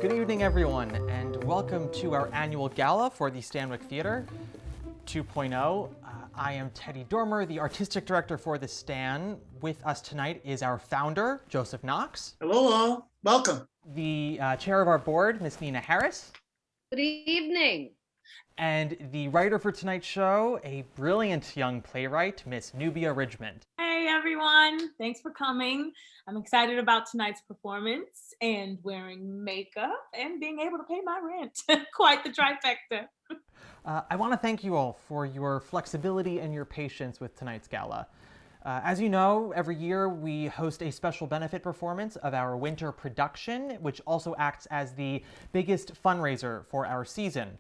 Good evening, everyone, and welcome to our annual gala for the Stanwyck Theatre 2.0. I am Teddy Dormer, the artistic director for the Stan. With us tonight is our founder, Joseph Knox. Hello all, welcome. The chair of our board, Miss Nina Harris. Good evening. And the writer for tonight's show, a brilliant young playwright, Miss Nubia Ridgmond. Hey everyone, thanks for coming. I'm excited about tonight's performance and wearing makeup and being able to pay my rent. Quite the trifecta. I want to thank you all for your flexibility and your patience with tonight's gala. As you know, every year we host a special benefit performance of our winter production, which also acts as the biggest fundraiser for our season.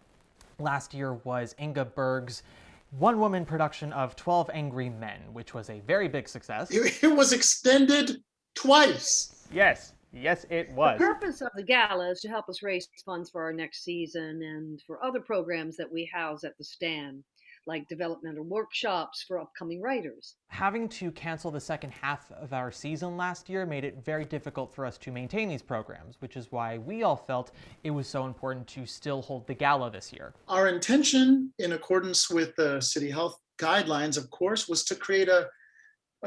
Last year was Inga Berg's one-woman production of 12 Angry Men, which was a very big success. It was extended twice. Yes, it was. The purpose of the gala is to help us raise funds for our next season and for other programs that we house at the Stan, like developmental workshops for upcoming writers. Having to cancel the second half of our season last year made it very difficult for us to maintain these programs, which is why we all felt it was so important to still hold the gala this year. Our intention, in accordance with the City Health guidelines, of course, was to create a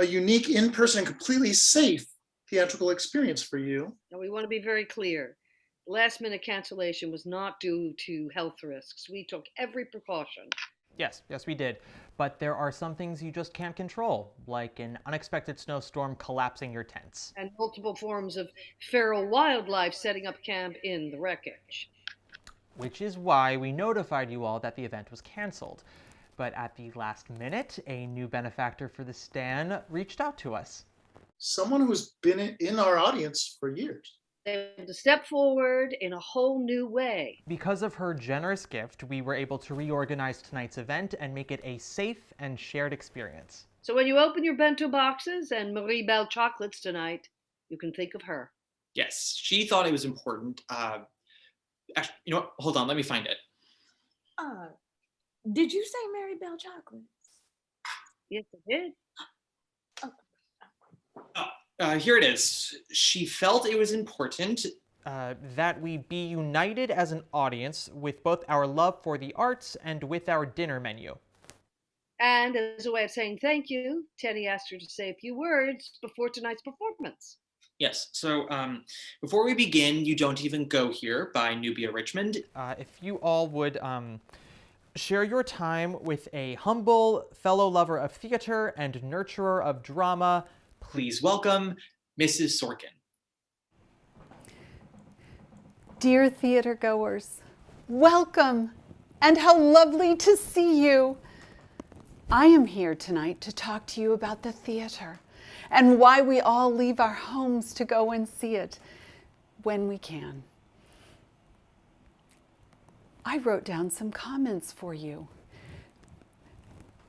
unique, in-person, completely safe theatrical experience for you. And we want to be very clear. Last-minute cancellation was not due to health risks. We took every precaution. Yes, we did. But there are some things you just can't control, like an unexpected snowstorm collapsing your tents. And multiple forms of feral wildlife setting up camp in the wreckage. Which is why we notified you all that the event was canceled. But at the last minute, a new benefactor for the Stan reached out to us. Someone who's been in our audience for years. They had to step forward in a whole new way. Because of her generous gift, we were able to reorganize tonight's event and make it a safe and shared experience. So when you open your bento boxes and Marie Belle chocolates tonight, you can think of her. Yes, she thought it was important. Actually, you know what? Hold on, let me find it. Did you say Mary Bell Chocolates? Yes, I did. Here it is. She felt it was important that we be united as an audience with both our love for the arts and with our dinner menu. And as a way of saying thank you, Teddy asked her to say a few words before tonight's performance. Yes, so before we begin, You Don't Even Go Here by Nubia Ridgmond. If you all would share your time with a humble fellow lover of theater and nurturer of drama, Please welcome Mrs. Sorken. Dear theater goers, welcome, and how lovely to see you. I am here tonight to talk to you about the theater and why we all leave our homes to go and see it when we can. I wrote down some comments for you,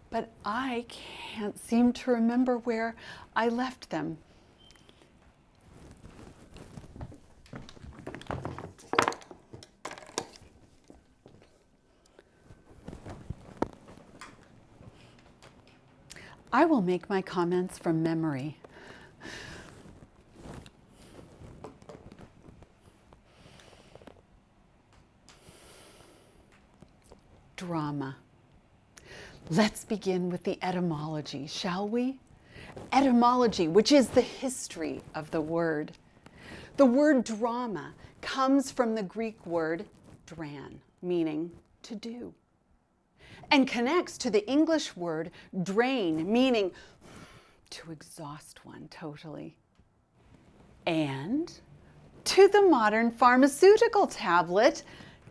but I can't seem to remember where I left them. I will make my comments from memory. Drama. Let's begin with the etymology, shall we? Etymology, which is the history of the word. The word drama comes from the Greek word dran, meaning to do, and connects to the English word drain, meaning to exhaust one totally, and to the modern pharmaceutical tablet,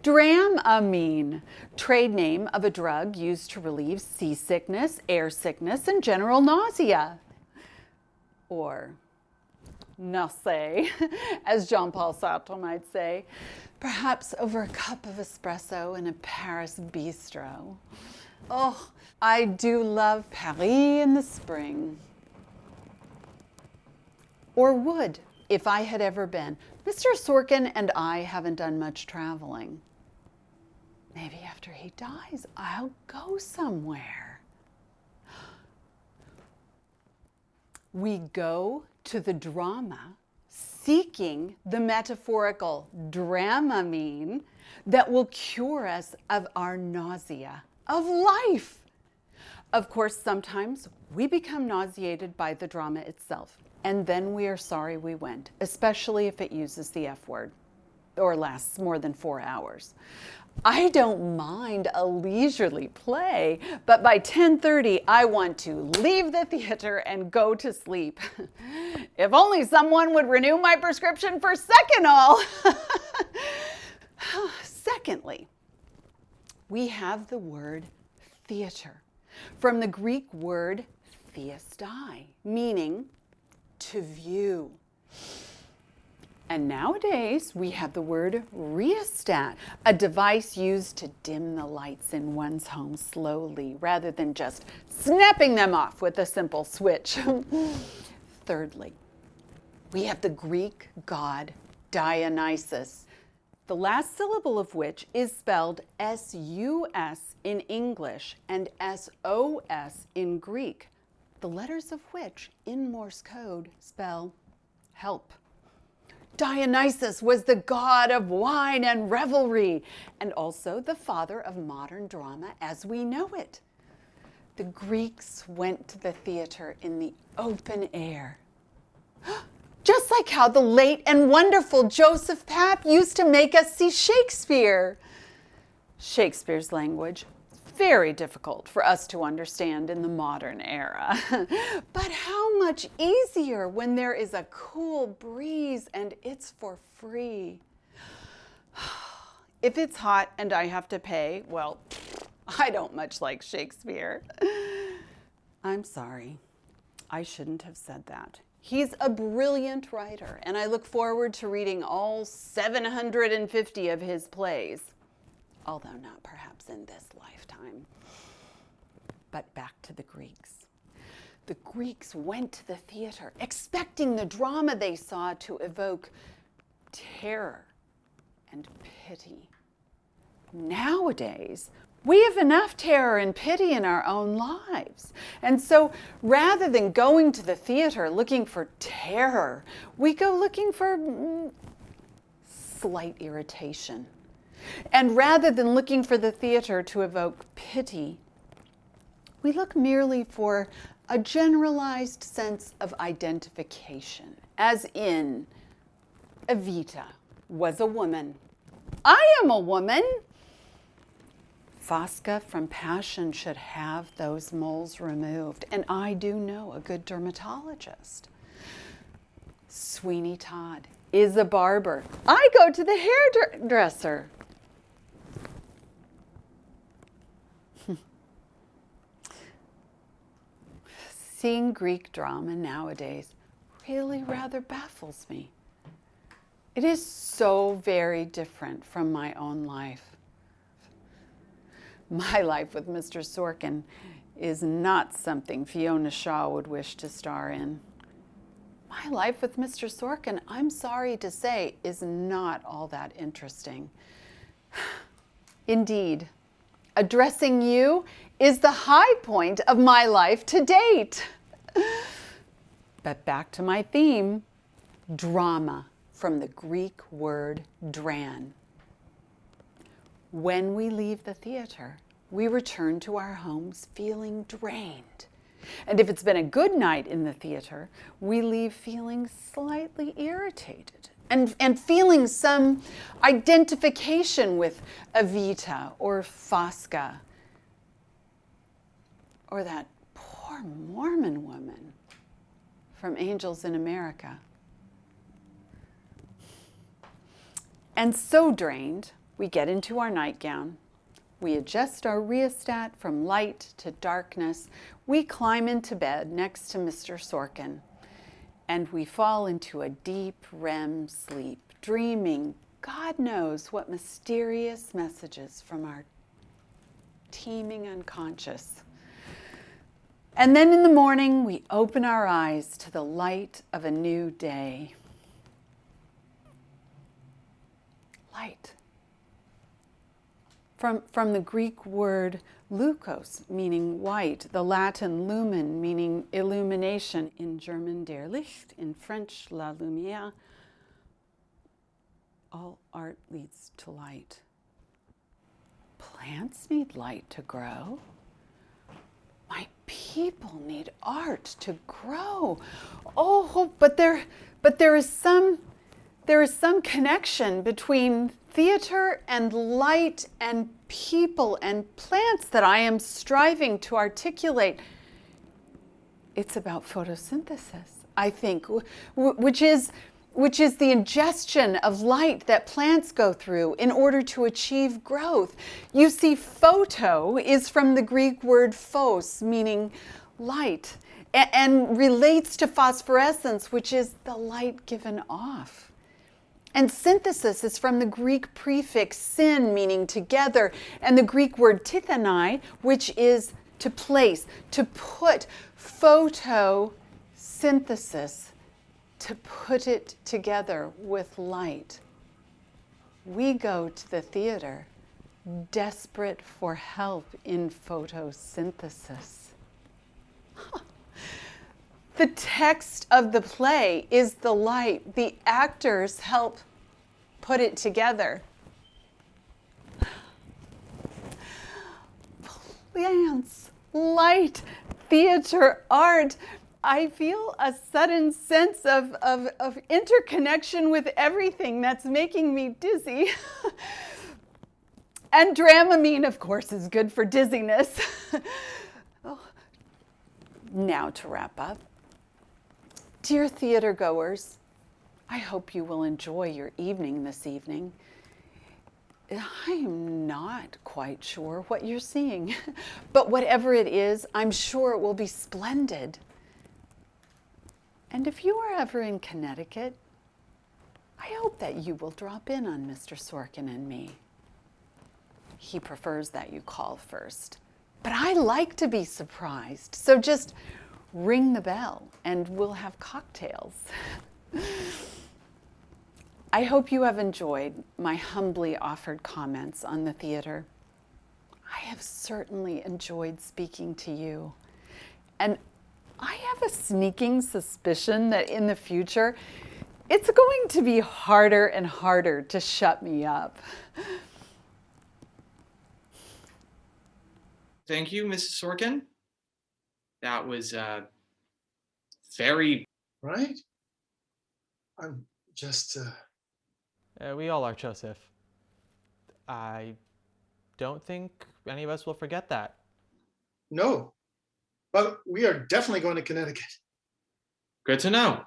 Dramamine, trade name of a drug used to relieve seasickness, air sickness, and general nausea. Or nausea, as Jean-Paul Sartre might say, perhaps over a cup of espresso in a Paris bistro. Oh, I do love Paris in the spring. Or would, if I had ever been. Mr. Sorken and I haven't done much traveling. Maybe after he dies, I'll go somewhere. We go to the drama seeking the metaphorical Dramamine that will cure us of our nausea of life. Of course, sometimes we become nauseated by the drama itself, and then we are sorry we went, especially if it uses the F word or lasts more than 4 hours. I don't mind a leisurely play, but by 10:30, I want to leave the theater and go to sleep. If only someone would renew my prescription for Seconal. Secondly, we have the word theater from the Greek word theastai, meaning to view. And nowadays, we have the word rheostat, a device used to dim the lights in one's home slowly, rather than just snapping them off with a simple switch. Thirdly, we have the Greek god Dionysus, the last syllable of which is spelled S-U-S in English and S-O-S in Greek, the letters of which in Morse code spell help. Dionysus was the god of wine and revelry, and also the father of modern drama as we know it. The Greeks went to the theater in the open air. Just like how the late and wonderful Joseph Papp used to make us see Shakespeare. Shakespeare's language, very difficult for us to understand in the modern era. But how much easier when there is a cool breeze and it's for free. If it's hot and I have to pay, well, I don't much like Shakespeare. I'm sorry. I shouldn't have said that. He's a brilliant writer, and I look forward to reading all 750 of his plays, although not perhaps in this lifetime. But back to the Greeks. The Greeks went to the theater expecting the drama they saw to evoke terror and pity. Nowadays, we have enough terror and pity in our own lives. And so rather than going to the theater looking for terror, we go looking for slight irritation. And rather than looking for the theater to evoke pity, we look merely for a generalized sense of identification, as in, Evita was a woman. I am a woman. Fosca from Passion should have those moles removed, and I do know a good dermatologist. Sweeney Todd is a barber. I go to the hairdresser. Seeing Greek drama nowadays really rather baffles me. It is so very different from my own life. My life with Mr. Sorken is not something Fiona Shaw would wish to star in. My life with Mr. Sorken, I'm sorry to say, is not all that interesting. Indeed, addressing you is the high point of my life to date. But back to my theme, drama, from the Greek word dran. When we leave the theater, we return to our homes feeling drained. And if it's been a good night in the theater, we leave feeling slightly irritated and feeling some identification with Evita or Fosca or that poor Mormon woman from Angels in America. And so drained, we get into our nightgown. We adjust our rheostat from light to darkness. We climb into bed next to Mr. Sorken, and we fall into a deep REM sleep, dreaming God knows what mysterious messages from our teeming unconscious. And then in the morning, we open our eyes to the light of a new day. Light. From the Greek word lukos, meaning white, the Latin lumen, meaning illumination, in German der Licht, in French la lumière, All art leads to light. Plants need light to grow. My people need art to grow. Oh, but there is some connection between theater and light and people and plants that I am striving to articulate. It's about photosynthesis, I think, which is the ingestion of light that plants go through in order to achieve growth. You see, photo is from the Greek word phos, meaning light, and relates to phosphorescence, which is the light given off. And synthesis is from the Greek prefix syn, meaning together, and the Greek word tithanai, which is to place, to put. Photosynthesis, to put it together with light. We go to the theater desperate for help in photosynthesis. The text of the play is the light. The actors help put it together. Plants, light, theater, art. I feel a sudden sense of interconnection with everything that's making me dizzy. And Dramamine, of course, is good for dizziness. Oh. Now to wrap up. Dear theater goers, I hope you will enjoy your evening this evening. I am not quite sure what you're seeing, but whatever it is, I'm sure it will be splendid. And if you are ever in Connecticut, I hope that you will drop in on Mr. Sorken and me. He prefers that you call first, but I like to be surprised, so just ring the bell and we'll have cocktails. I hope you have enjoyed my humbly offered comments on the theater. I have certainly enjoyed speaking to you. And I have a sneaking suspicion that in the future, it's going to be harder and harder to shut me up. Thank you, Mrs. Sorken. That was very... Right? I'm just... We all are, Joseph. I don't think any of us will forget that. No, but we are definitely going to Connecticut. Good to know.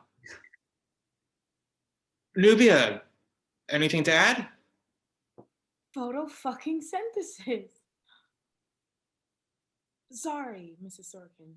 Nubia, anything to add? Photo-fucking-synthesis. Sorry, Mrs. Sorken.